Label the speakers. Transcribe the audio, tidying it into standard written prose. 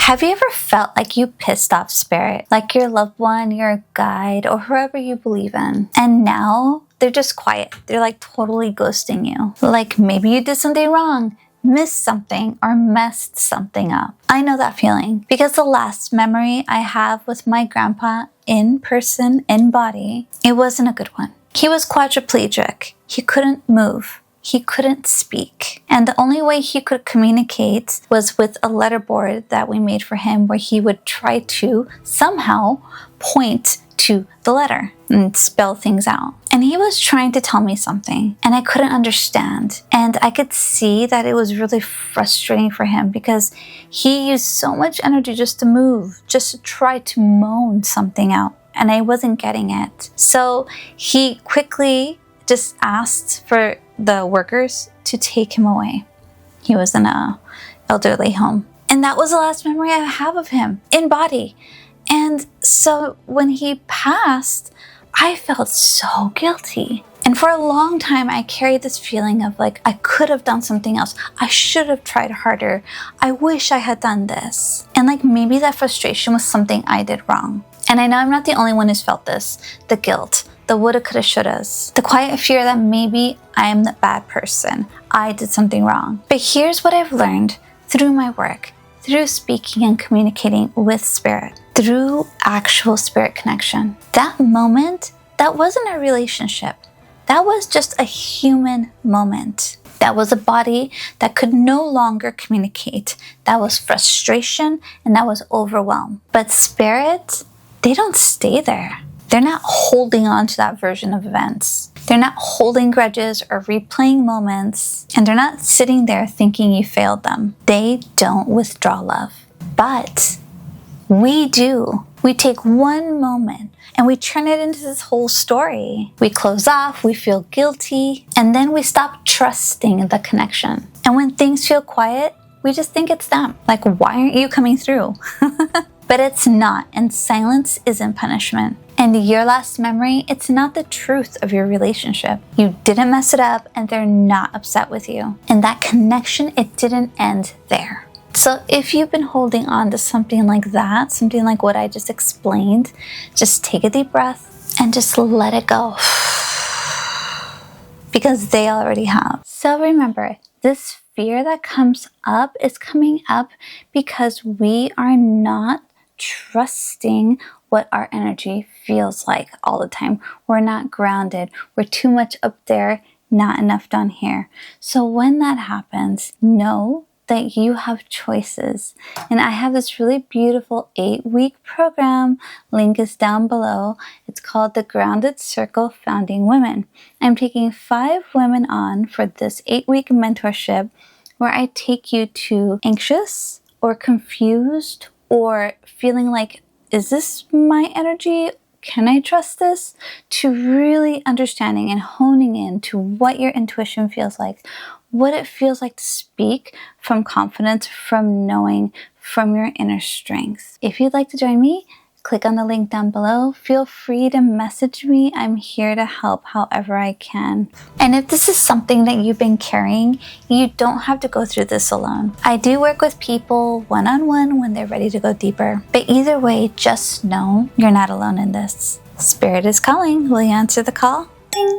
Speaker 1: Have you ever felt like you pissed off spirit, like your loved one, your guide, or whoever you believe in, and now they're just quiet? They're like totally ghosting you. Like maybe you did something wrong, missed something, or messed something up. I know that feeling because the last memory I have with my grandpa in person, in body, it wasn't a good one. He was quadriplegic. He couldn't move. He couldn't speak. And the only way he could communicate was with a letterboard that we made for him where he would try to somehow point to the letter and spell things out. And he was trying to tell me something and I couldn't understand. And I could see that it was really frustrating for him because he used so much energy just to move, just to try to moan something out. And I wasn't getting it. So he quickly just asked for the workers to take him away. He was in a elderly home. And that was the last memory I have of him in body. And so when he passed, I felt so guilty. And for a long time, I carried this feeling of like, I could have done something else. I should have tried harder. I wish I had done this. And like maybe that frustration was something I did wrong. And I know I'm not the only one who's felt this. The guilt, the woulda, coulda, shouldas, the quiet fear that maybe I am the bad person. I did something wrong. But here's what I've learned through my work, through speaking and communicating with spirit, through actual spirit connection. That moment, that wasn't a relationship. That was just a human moment. That was a body that could no longer communicate. That was frustration and that was overwhelm. But spirit, they don't stay there. They're not holding on to that version of events. They're not holding grudges or replaying moments. And they're not sitting there thinking you failed them. They don't withdraw love. But we do. We take one moment and we turn it into this whole story. We close off, we feel guilty, and then we stop trusting the connection. And when things feel quiet, we just think it's them. Like, why aren't you coming through? But it's not, and silence isn't punishment. And your last memory, it's not the truth of your relationship. You didn't mess it up and they're not upset with you. And that connection, it didn't end there. So if you've been holding on to something like that, something like what I just explained, just take a deep breath and just let it go. Because they already have. So remember, this fear that comes up is coming up because we are not trusting what our energy feels like all the time. We're not grounded. We're too much up there, not enough down here. So when that happens, know that you have choices. And I have this really beautiful 8-week program. Link is down below. It's called the Grounded Circle Founding Women. I'm taking 5 women on for this 8-week mentorship where I take you to anxious or confused or feeling like, is this my energy? Can I trust this? To really understanding and honing in to what your intuition feels like, what it feels like to speak from confidence, from knowing, from your inner strength. If you'd like to join me, click on the link down below. Feel free to message me. I'm here to help however I can. And if this is something that you've been carrying, you don't have to go through this alone. I do work with people one-on-one when they're ready to go deeper. But either way, just know you're not alone in this. Spirit is calling. Will you answer the call? Ding.